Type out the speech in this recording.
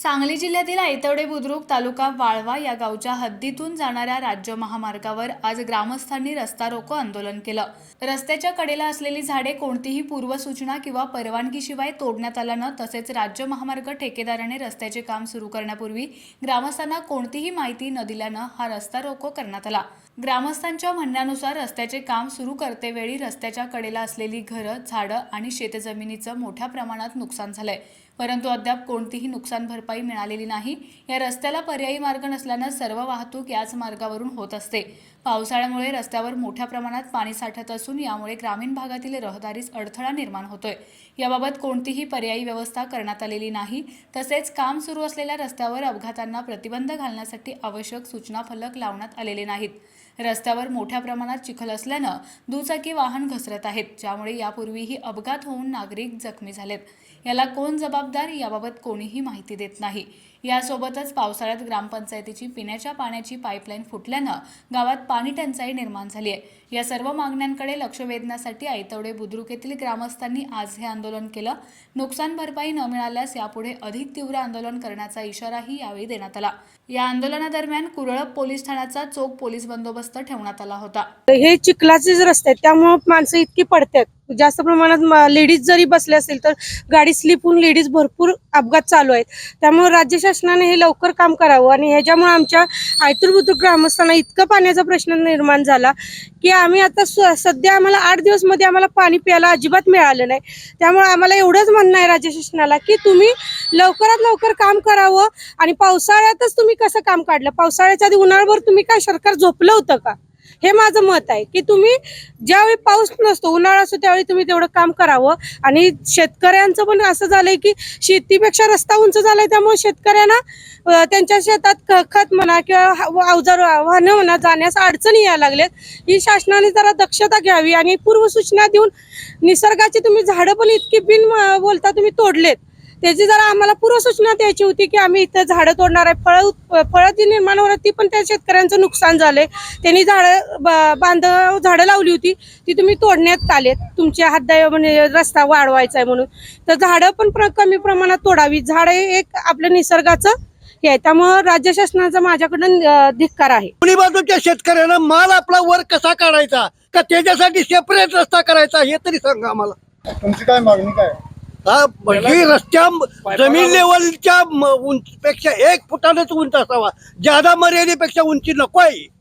सांगली जिल्ह्यातील ऐतवडे बुद्रुक तालुका वाळवा या गावच्या हद्दीतून जाणाऱ्या राज्य महामार्गावर आज ग्रामस्थांनी रस्ता रोको आंदोलन केलं। रस्त्याच्या कडेला असलेली झाडे कोणतीही पूर्वसूचना किंवा परवानगीशिवाय तोडण्यात आल्यानं तसेच राज्य महामार्ग ठेकेदाराने रस्त्याचे काम सुरू करण्यापूर्वी ग्रामस्थांना कोणतीही माहिती न दिल्यानं हा रस्ता रोको करण्यात आला। ग्रामस्थांच्या म्हणण्यानुसार रस्त्याचे काम सुरू करतेवेळी रस्त्याच्या कडेला असलेली घरं, झाडं आणि शेतजमिनीचं मोठ्या प्रमाणात नुकसान झालंय, परंतु अद्याप कोणतीही नुकसान भरपाई मिळालेली नाही। या रस्त्याला पर्यायी मार्ग नसल्यानं सर्व वाहतूक याच मार्गावरून होत असते। पावसाळ्यामुळे रस्त्यावर मोठ्या प्रमाणात पाणी साठत असून यामुळे ग्रामीण भागातील रहदारीस अडथळा निर्माण होतोय। याबाबत कोणतीही पर्यायी व्यवस्था करण्यात आलेली नाही। तसेच काम सुरू असलेल्या रस्त्यावर अपघातांना प्रतिबंध घालण्यासाठी आवश्यक सूचना फलक लावण्यात आलेले नाहीत। रस्त्यावर मोठ्या प्रमाणात चिखल असल्यानं दुचाकी वाहन घसरत आहेत, ज्यामुळे यापूर्वीही अपघात होऊन नागरिक जखमी झालेत। याला कोण जबाबदार याबाबत कोणीही माहिती देत नाही। यासोबतच पावसाळ्यात ग्रामपंचायतीची पिण्याच्या पाण्याची पाईपलाईन फुटल्यानं गावात पाणी टंचाई निर्माण झाली आहे। या सर्व मागण्यांकडे लक्ष वेधण्यासाठी ऐतवडे बुद्रुक येथील ग्रामस्थांनी आज हे आंदोलन केलं। नुकसान भरपाई न मिळाल्यास यापुढे अधिक तीव्र आंदोलन करण्याचा इशाराही यावेळी देण्यात आला। या आंदोलनादरम्यान कुरळप पोलीस ठाण्याचा चोख पोलीस बंदोबस्त ठेवण्यात आला होता। हे चिखलाचेच रस्ते आहेत, त्यामुळे माणसं इतकी पडतात। जास्त प्रमाणात लेडीज जरी बसले असेल तर गाडी स्लिप होऊन लेडीज भरपूर अपघात चालू आहेत। त्यामुळे राज्य शासनाने हे लवकर काम करावं आणि ह्याच्यामुळे आमच्या ऐतूर बुद्रुक ग्रामस्थांना इतका पाण्याचा प्रश्न निर्माण झाला की आम्ही आता सध्या आम्हाला 8 दिवस मध्ये आम्हाला पाणी प्यायला अजिबात मिळालं नाही। त्यामुळे आम्हाला एवढंच म्हणणं आहे राज्य शासनाला की तुम्ही लवकरात लवकर काम करावं आणि पावसाळ्यातच तुम्ही कसं काम काढलं, पावसाळ्याच्या आधी उन्हाळ्याभर तुम्ही काय सरकार झोपलं होतं का? हे माझं मत आहे की तुम्ही ज्यावेळी पाऊस नसतो, उन्हाळा असतो, त्यावेळी तुम्ही तेवढं काम करावं। आणि शेतकऱ्यांचं पण असं झालंय की शेतीपेक्षा रस्ता उंच झालाय, त्यामुळे शेतकऱ्यांना त्यांच्या शेतात खत म्हणा किंवा अवजार वाहनं म्हणा जाण्यास अडचणी यायला लागल्यात। ही शासनाने जरा दक्षता घ्यावी आणि पूर्वसूचना देऊन निसर्गाची तुम्ही झाडं पण इतकी बिन बोलता तुम्ही तोडलेत, त्याची जरा आम्हाला पूर्वसूचना द्यायची होती की आम्ही इथं झाडं तोडणार आहे। फळं जी निर्माण होणार ती पण त्या शेतकऱ्यांचं नुकसान झालंय। त्यांनी झाडं लावली होती ती तुम्ही तोडण्यात आलेत, तुमच्या हद्द म्हणजे रस्ता वाढवायचा आहे म्हणून। तर झाडं पण कमी प्रमाणात तोडावी। झाड हे एक आपल्या निसर्गाचं हे आहे, त्यामुळे राज्य शासनाचा माझ्याकडून धिक्कार आहे। दोन्ही बाजूच्या शेतकऱ्यांना माल आपला वर कसा काढायचा का त्याच्यासाठी सेपरेट रस्ता करायचा हे तरी सांगा आम्हाला। तुमची काय मागणी काय? ही रस्त्या जमीन लेवलच्या उंचीपेक्षा 1 फुटानेच उंच असावा, ज्यादा मर्यादेपेक्षा उंची नको आहे।